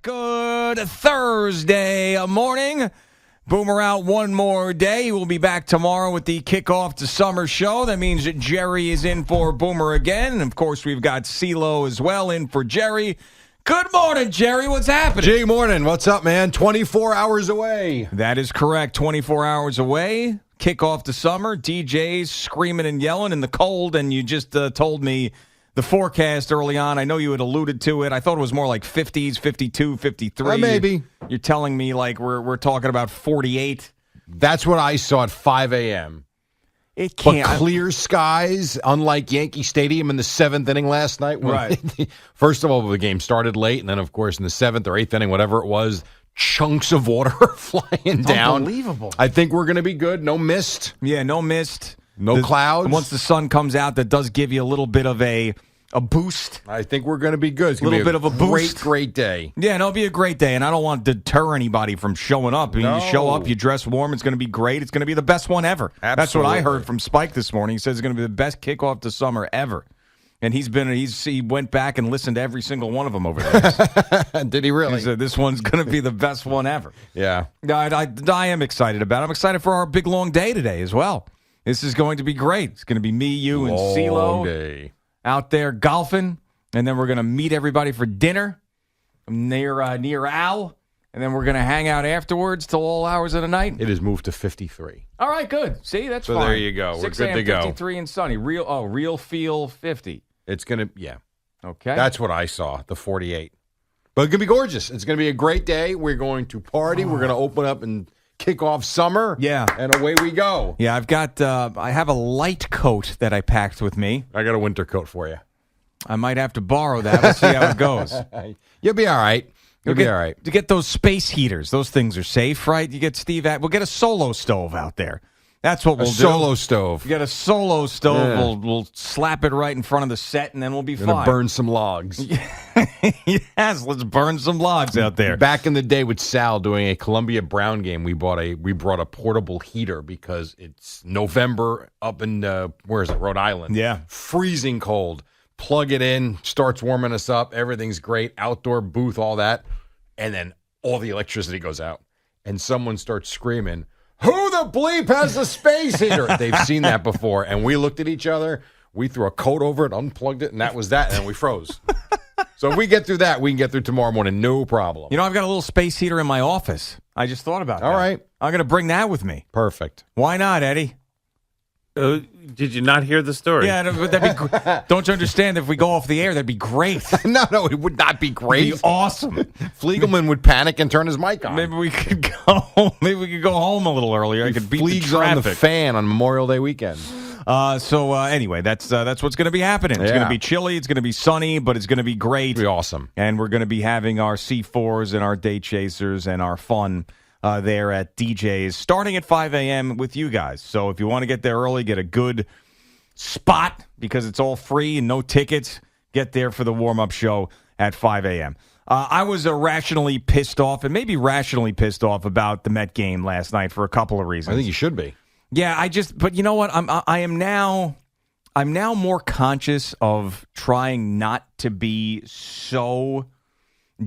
Good Thursday morning. Boomer out one more day. We'll be back tomorrow with the kickoff to summer show. That means that Jerry is in for Boomer again. And, of course, we've got CeeLo as well in for Jerry. Good morning, Jerry. What's happening? Good morning. What's up, man? 24 hours away. That is correct. 24 hours away. Kickoff to summer. DJs screaming and yelling in the cold. And you just told me the forecast early on. I know you had alluded to it. I thought it was more like 50s, 52, 53. Maybe. You're telling me like we're talking about 48. That's what I saw at 5 a.m. It can't. But clear skies, unlike Yankee Stadium in the seventh inning last night. Right. First of all, the game started late, and then, of course, in the seventh or eighth inning, whatever it was, chunks of water flying down. Unbelievable. I think we're going to be good. No mist. Yeah, no mist. No clouds. Once the sun comes out, that does give you a little bit of a boost. I think we're going to be good. It's a little bit of a boost. Great day. Yeah, it'll be a great day, and I don't want to deter anybody from showing up. No. You show up, you dress warm, it's going to be great. It's going to be the best one ever. Absolutely. That's what I heard from Spike this morning. He says it's going to be the best kickoff to summer ever. And he went back and listened to every single one of them over there. Did he really? He said this one's going to be the best one ever. Yeah. I am excited about it. I'm excited for our big, long day today as well. This is going to be great. It's going to be me, you, and CeeLo out there golfing. And then we're going to meet everybody for dinner near Al. And then we're going to hang out afterwards till all hours of the night. It has moved to 53. All right, good. See, that's fine. So there you go. We're good to go. 53 and sunny. Real feel 50. It's going to, yeah. Okay. That's what I saw, the 48. But it's going to be gorgeous. It's going to be a great day. We're going to party. We're going to open up and kick off summer. Yeah. And away we go. Yeah, I have a light coat that I packed with me. I got a winter coat for you. I might have to borrow that. We'll see how it goes. You'll be all right. You'll be all right. To get those space heaters, those things are safe, right? You get we'll get a solo stove out there. That's what we'll do. Solo stove. You get a solo stove. Yeah. We'll slap it right in front of the set, and then we'll be fine. Gonna burn some logs. Yes, let's burn some logs out there. Back in the day with Sal doing a Columbia Brown game, we brought a portable heater because it's November up in where is it, Rhode Island? Yeah, freezing cold. Plug it in, starts warming us up. Everything's great. Outdoor booth, all that, and then all the electricity goes out, and someone starts screaming, "Who the bleep has a space heater?" They've seen that before, and we looked at each other. We threw a coat over it, unplugged it, and that was that, and then we froze. So if we get through that, we can get through tomorrow morning, no problem. You know, I've got a little space heater in my office. I just thought about that. All right. I'm going to bring that with me. Perfect. Why not, Eddie? Did you not hear the story? Yeah, that'd be. Don't you understand? If we go off the air, that'd be great. No, it would not be great. It'd be awesome. Fliegelman would panic and turn his mic on. Maybe we could go. Maybe we could go home a little earlier. I could beat the traffic. On the fan on Memorial Day weekend. Anyway, that's what's going to be happening. It's going to be chilly. It's going to be sunny, but it's going to be great. It'll be awesome. And we're going to be having our C4s and our day chasers and our fun there at DJ's starting at 5 a.m. with you guys. So if you want to get there early, get a good spot because it's all free and no tickets. Get there for the warm-up show at 5 a.m. I was irrationally pissed off and maybe rationally pissed off about the Met game last night for a couple of reasons. I think you should be. Yeah, but you know what? I'm now more conscious of trying not to be so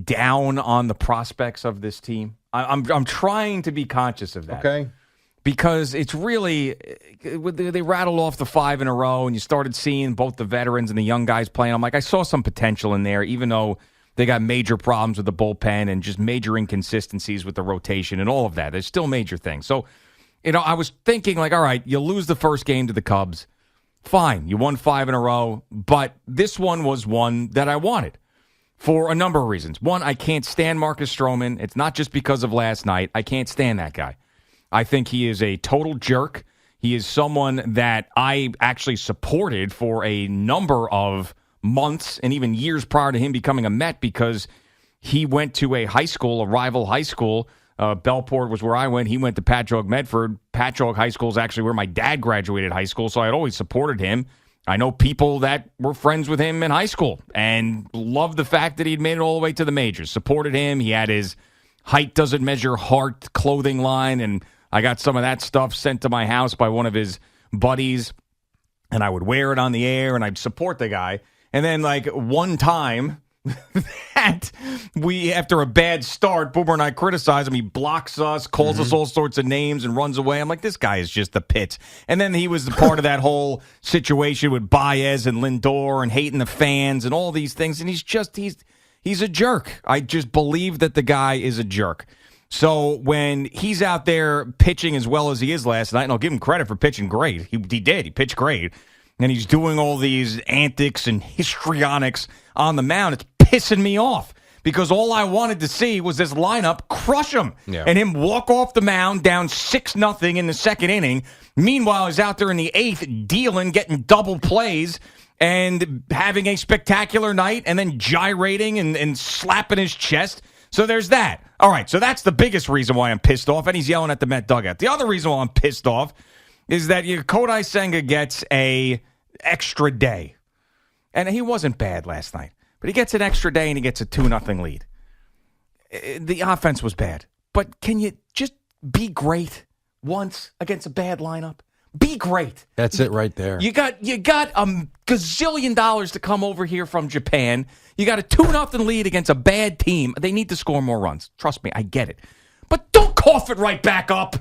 down on the prospects of this team. I'm trying to be conscious of that. Okay. Because it's really, they rattled off the 5 in a row, and you started seeing both the veterans and the young guys playing. I'm like, I saw some potential in there, even though they got major problems with the bullpen and just major inconsistencies with the rotation and all of that. There's still major things. So, I was thinking, like, all right, you lose the first game to the Cubs. Fine, you won 5 in a row, but this one was one that I wanted. For a number of reasons. One, I can't stand Marcus Stroman. It's not just because of last night. I can't stand that guy. I think he is a total jerk. He is someone that I actually supported for a number of months and even years prior to him becoming a Met because he went to a rival high school. Bellport was where I went. He went to Patchogue Medford. Patchogue High School is actually where my dad graduated high school, so I had always supported him. I know people that were friends with him in high school and loved the fact that he'd made it all the way to the majors. Supported him. He had his height doesn't measure heart clothing line, and I got some of that stuff sent to my house by one of his buddies, and I would wear it on the air, and I'd support the guy. And then, like, one time, that after a bad start, Boomer and I criticize him. He blocks us, calls us all sorts of names, and runs away. I'm like, this guy is just the pits. And then he was the part of that whole situation with Baez and Lindor and hating the fans and all these things. And he's a jerk. I just believe that the guy is a jerk. So when he's out there pitching as well as he is last night, and I'll give him credit for pitching great. He did. He pitched great. And he's doing all these antics and histrionics on the mound. It's pissing me off because all I wanted to see was this lineup crush him and him walk off the mound down 6-0 in the second inning. Meanwhile, he's out there in the eighth dealing, getting double plays and having a spectacular night and then gyrating and slapping his chest. So there's that. All right, so that's the biggest reason why I'm pissed off, and he's yelling at the Met dugout. The other reason why I'm pissed off is that Kodai Senga gets a extra day. And he wasn't bad last night, but he gets an extra day and he gets a 2-0 lead. The offense was bad, but can you just be great once against a bad lineup? Be great. That's it right there. You got $1 gazillion to come over here from Japan. You got a 2-0 lead against a bad team. They need to score more runs. Trust me, I get it. But don't cough it right back up.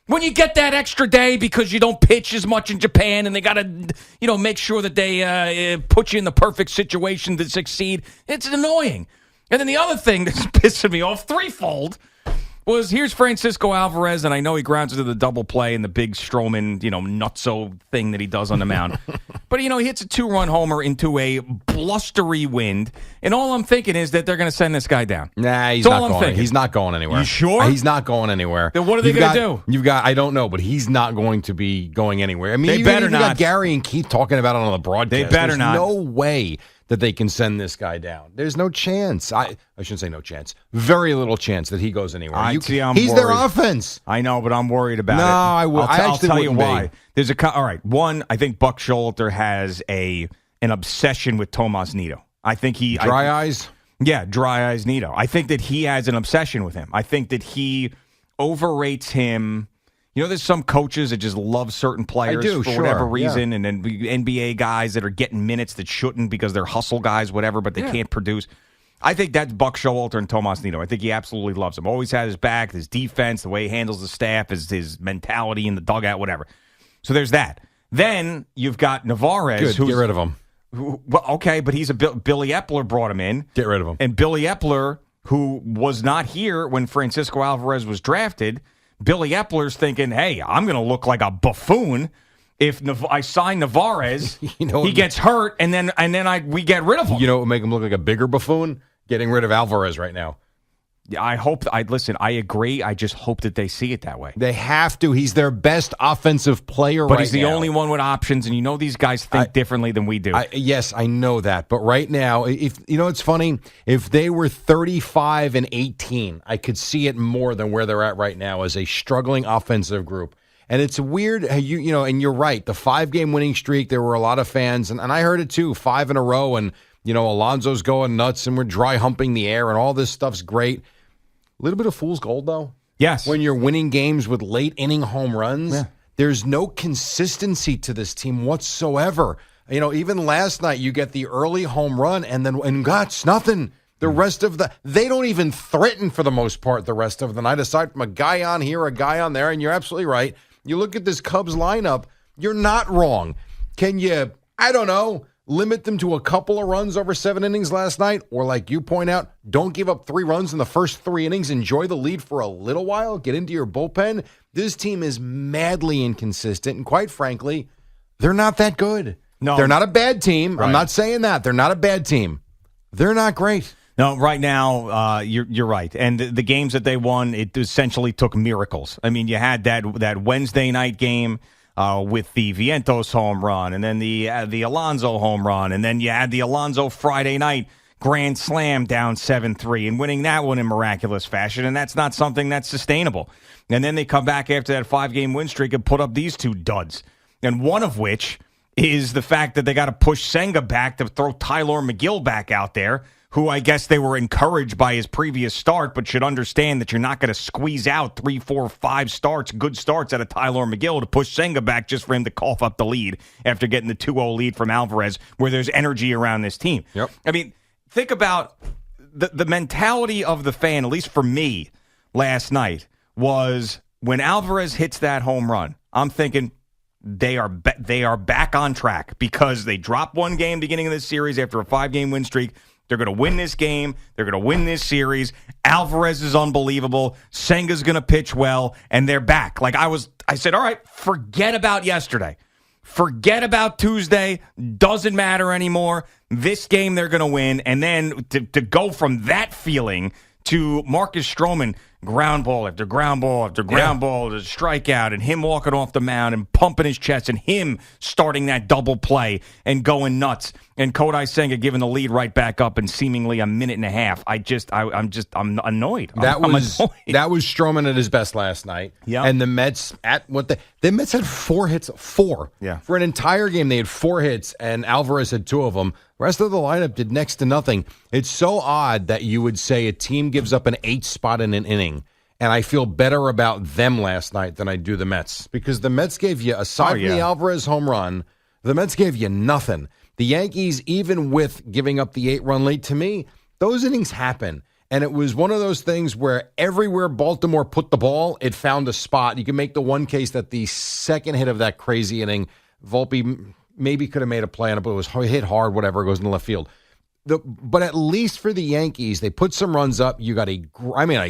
When you get that extra day because you don't pitch as much in Japan and they got to, make sure that they put you in the perfect situation to succeed, it's annoying. And then the other thing that's pissing me off threefold was here's Francisco Alvarez, and I know he grounds into the double play and the big Stroman, nutso thing that he does on the mound. But, he hits a 2-run homer into a blustery wind, and all I'm thinking is that they're going to send this guy down. Nah, he's not going. He's not going anywhere. You sure? He's not going anywhere. Then what are they going to do? I don't know, but he's not going to be going anywhere. I mean, they better not. Got Gary and Keith talking about it on the broadcast. They better There's not. No way that they can send this guy down. There's no chance. I shouldn't say no chance. Very little chance that he goes anywhere. He's worried. Their offense. I know, but I'm worried about it. No, I will. I'll tell you why. There's all right. One, I think Buck Showalter has an obsession with Tomas Nido. I think he Dry eyes. Yeah, Dry Eyes Nido. I think that he has an obsession with him. I think that he overrates him. There's some coaches that just love certain players for whatever reason, and then NBA guys that are getting minutes that shouldn't because they're hustle guys, whatever, but they can't produce. I think that's Buck Showalter and Tomas Nido. I think he absolutely loves him. Always had his back, his defense, the way he handles the staff, his mentality in the dugout, whatever. So there's that. Then you've got Navarez. Good, get rid of him. Okay, but he's Billy Epler brought him in. Get rid of him. And Billy Epler, who was not here when Francisco Alvarez was drafted, Billy Epler's thinking, hey, I'm going to look like a buffoon if I sign Navarez. He gets hurt, and then we get rid of him. What would make him look like a bigger buffoon? Getting rid of Alvarez right now. Listen, I agree. I just hope that they see it that way. They have to. He's their best offensive player right now. But he's the only one with options, and these guys think differently than we do. Yes, I know that. But right now, if it's funny, if they were 35-18, I could see it more than where they're at right now as a struggling offensive group. And it's weird, and you're right. The 5-game winning streak, there were a lot of fans, and I heard it too, 5 in a row, and Alonso's going nuts, and we're dry humping the air, and all this stuff's great. A little bit of fool's gold, though. Yes. When you're winning games with late inning home runs, there's no consistency to this team whatsoever. Even last night, you get the early home run, and God's nothing. The rest of they don't even threaten for the most part the rest of the night, aside from a guy on here, a guy on there, and you're absolutely right. You look at this Cubs lineup, you're not wrong. Can you, I don't know, limit them to a couple of runs over 7 innings last night? Or like you point out, don't give up 3 runs in the first 3 innings. Enjoy the lead for a little while. Get into your bullpen. This team is madly inconsistent. And quite frankly, they're not that good. No, they're not a bad team. Right. I'm not saying that. They're not a bad team. They're not great. No, right now, you're right. And the games that they won, it essentially took miracles. I mean, you had that Wednesday night game with the Vientos home run, and then the Alonso home run, and then you had the Alonso Friday night grand slam down 7-3 and winning that one in miraculous fashion, and that's not something that's sustainable. And then they come back after that 5-game win streak and put up these 2 duds, and one of which is the fact that they got to push Senga back to throw Tyler McGill back out there, who I guess they were encouraged by his previous start, but should understand that you're not going to squeeze out 3, 4, 5 starts, good starts out of Tyler McGill to push Senga back just for him to cough up the lead after getting the 2-0 lead from Alvarez, where there's energy around this team. Yep. I mean, think about the mentality of the fan, at least for me, last night, was when Alvarez hits that home run, I'm thinking they are back on track because they dropped one game beginning of this series after a 5-game win streak. They're going to win this game. They're going to win this series. Alvarez is unbelievable. Senga's going to pitch well, and they're back. Like I said, all right, forget about yesterday. Forget about Tuesday. Doesn't matter anymore. This game they're going to win. And then to go from that feeling to Marcus Stroman, ground ball after ground ball after ground ball, to strikeout, and him walking off the mound and pumping his chest, and him starting that double play and going nuts, and Kodai Senga giving the lead right back up in seemingly a minute and a half. I'm annoyed. I'm annoyed. That was Stroman at his best last night. Yeah. And the Mets the Mets had 4 hits. Yeah. For an entire game, they had 4 hits, and Alvarez had 2 of them. The rest of the lineup did next to nothing. It's so odd that you would say a team gives up an 8 spot in an inning, and I feel better about them last night than I do the Mets, because the Mets gave you, aside from the Alvarez home run, the Mets gave you nothing. The Yankees, even with giving up the 8-run lead, to me, those innings happen. And it was one of those things where everywhere Baltimore put the ball, it found a spot. You can make the one case that the second hit of that crazy inning, Volpe maybe could have made a play on it, but it was hit hard, whatever, it goes into left field. But at least for the Yankees, they put some runs up. You got a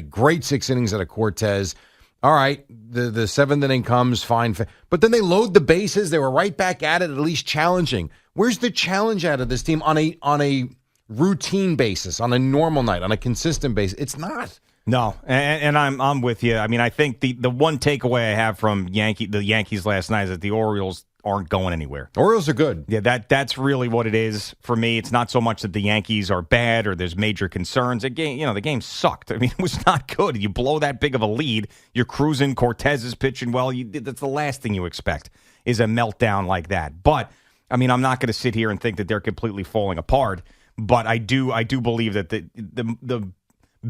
great 6 innings out of Cortez. All right, the 7th inning comes, fine. But then they load the bases. They were right back at it, at least challenging. Where's the challenge out of this team on a routine basis, on a normal night, on a consistent basis? It's not. No, and I'm with you. I mean, I think the one takeaway I have from the Yankees last night is that the Orioles aren't going anywhere. Orioles are good. Yeah, that's really what it is for me. It's not so much that the Yankees are bad or there's major concerns. The game sucked. I mean, it was not good. You blow that big of a lead, you're cruising. Cortez is pitching well. That's the last thing you expect is a meltdown like that. But I mean, I'm not going to sit here and think that they're completely falling apart. But I do believe that the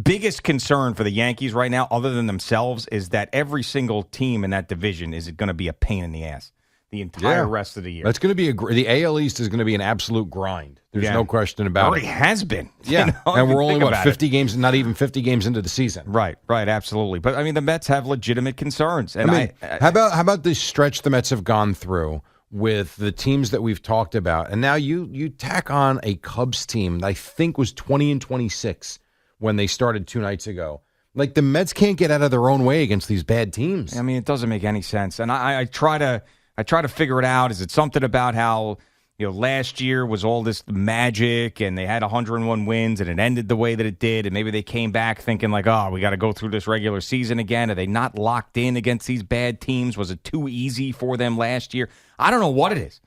biggest concern for the Yankees right now, other than themselves, is that every single team in that division is going to be a pain in the ass the entire rest of the year. That's going to be the AL East is going to be an absolute grind. There's no question about it. Already has been. Yeah, and we're only 50 games, not even 50 games into the season. Right, absolutely. But I mean, the Mets have legitimate concerns. And how about the stretch the Mets have gone through with the teams that we've talked about, and now you tack on a Cubs team that I think was 20-26 when they started 2 nights ago. Like, the Mets can't get out of their own way against these bad teams. I mean, it doesn't make any sense. And I try to figure it out. Is it something about how, last year was all this magic and they had 101 wins and it ended the way that it did, and maybe they came back thinking like, oh, we got to go through this regular season again. Are they not locked in against these bad teams? Was it too easy for them last year? I don't know what it is.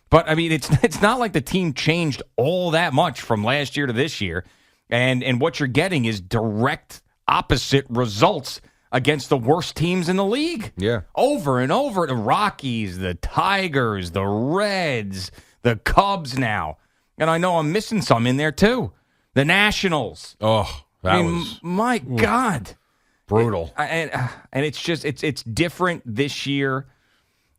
But, I mean, it's not like the team changed all that much from last year to this year. And what you're getting is direct opposite results against the worst teams in the league. Yeah. Over and over. The Rockies, the Tigers, the Reds, the Cubs now. And I know I'm missing some in there, too. The Nationals. Oh, my God. Brutal. And it's just, it's different this year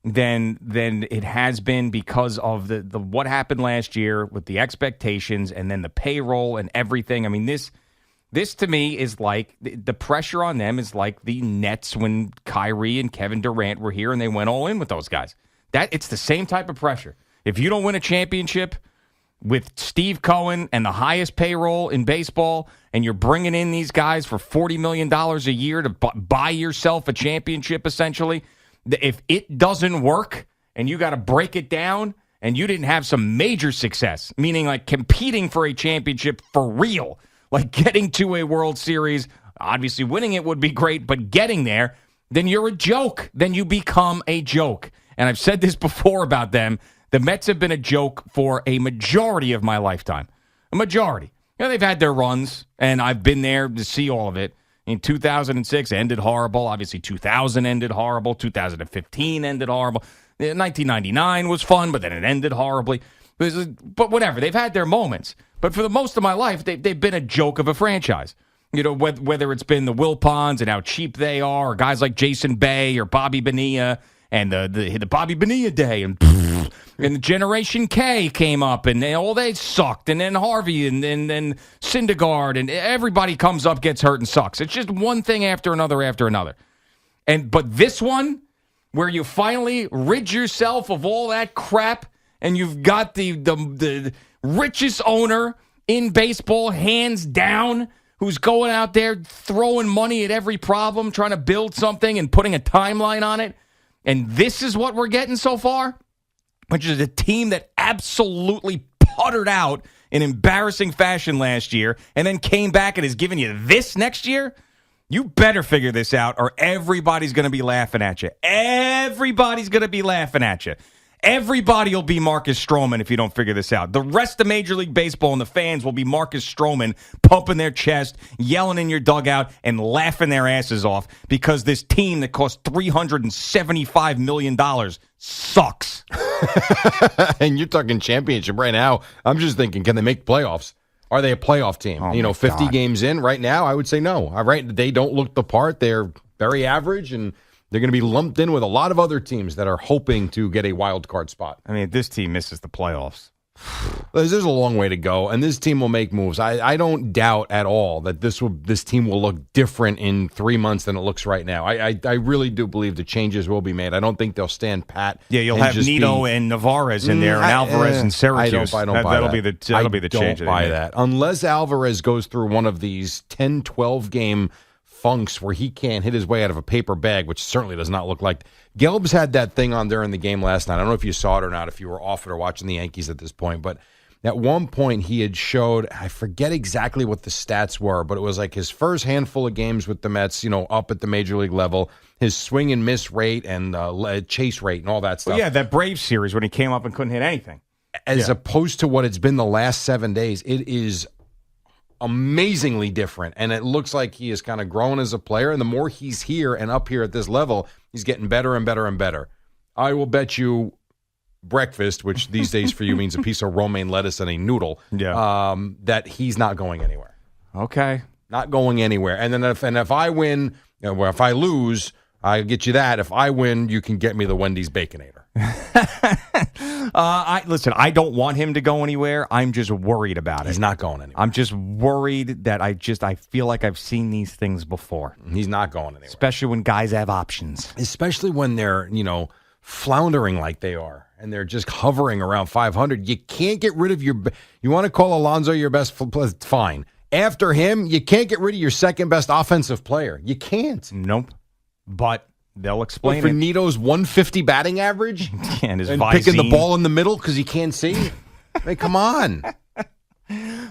than it has been because of the what happened last year with the expectations and then the payroll and everything. I mean, this to me is like the pressure on them is like the Nets when Kyrie and Kevin Durant were here and they went all in with those guys. It's the same type of pressure. If you don't win a championship with Steve Cohen and the highest payroll in baseball, and you're bringing in these guys for $40 million a year to buy yourself a championship, essentially, if it doesn't work and you got to break it down and you didn't have some major success, meaning like competing for a championship for real, like getting to a World Series, obviously winning it would be great, but getting there, then you're a joke. Then you become a joke. And I've said this before about them. The Mets have been a joke for a majority of my lifetime. A majority. They've had their runs, and I've been there to see all of it. In 2006, ended horrible. Obviously, 2000 ended horrible. 2015 ended horrible. 1999 was fun, but then it ended horribly. But whatever, they've had their moments. But for the most of my life, they've been a joke of a franchise. Whether it's been the Wilpons and how cheap they are, or guys like Jason Bay or Bobby Bonilla and the Bobby Bonilla day, and and Generation K came up, and they sucked, and then Harvey, and then Syndergaard, and everybody comes up, gets hurt, and sucks. It's just one thing after another after another. But this one, where you finally rid yourself of all that crap, and you've got the richest owner in baseball, hands down, who's going out there throwing money at every problem, trying to build something and putting a timeline on it. And this is what we're getting so far, which is a team that absolutely puttered out in embarrassing fashion last year and then came back and is giving you this next year. You better figure this out, or everybody's going to be laughing at you. Everybody's going to be laughing at you. Everybody will be Marcus Stroman if you don't figure this out. The rest of Major League Baseball and the fans will be Marcus Stroman pumping their chest, yelling in your dugout, and laughing their asses off because this team that cost $375 million sucks. And you're talking championship right now. I'm just thinking, can they make playoffs? Are they a playoff team? Oh 50 God. games in right now, I would say no. All right, they don't look the part. They're very average, and they're going to be lumped in with a lot of other teams that are hoping to get a wild card spot. I mean, if this team misses the playoffs, There's a long way to go, and this team will make moves. I don't doubt at all that this team will look different in 3 months than it looks right now. I really do believe the changes will be made. I don't think they'll stand pat. yeah, you'll have Nito and Navarez in there, and Alvarez and Syracuse. I don't buy that'll that. That'll be the change. I don't buy that unless Alvarez goes through one of these 10, 12 game funks where he can't hit his way out of a paper bag, which certainly does not look like. Gelb's had that thing on during the game last night. I don't know if you saw it or not, if you were off it or watching the Yankees at this point, but at one point he had showed, I forget exactly what the stats were, but it was like his first handful of games with the Mets, up at the major league level, his swing and miss rate and chase rate and all that stuff. Well, yeah, that Braves series when he came up and couldn't hit anything. As opposed to what it's been the last 7 days, it is amazingly different, and it looks like he is kind of growing as a player, and the more he's here and up here at this level, he's getting better and better and better. I will bet you breakfast, which these days for you means a piece of romaine lettuce and a noodle, that he's not going anywhere. Okay. Not going anywhere. And then if I win, if I lose, I get you that. If I win, you can get me the Wendy's Baconator. Listen, I don't want him to go anywhere. I'm just worried about it. He's not going anywhere. I'm just worried that I feel like I've seen these things before. He's not going anywhere. Especially when guys have options. Especially when they're, floundering like they are, and they're just hovering around 500. You can't get rid of you want to call Alonso your best, fine. After him, you can't get rid of your second best offensive player. You can't. Nope. But they'll explain for it. Nito's 150 batting average? And his and Visine. Picking the ball in the middle because he can't see? Hey, come on.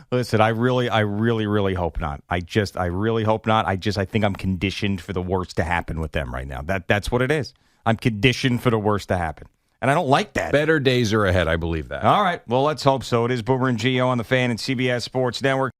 Listen, I really hope not. I really hope not. I think I'm conditioned for the worst to happen with them right now. That's what it is. I'm conditioned for the worst to happen. And I don't like that. Better days are ahead, I believe that. All right. Well, let's hope so. It is Boomer and Gio on the Fan and CBS Sports Network.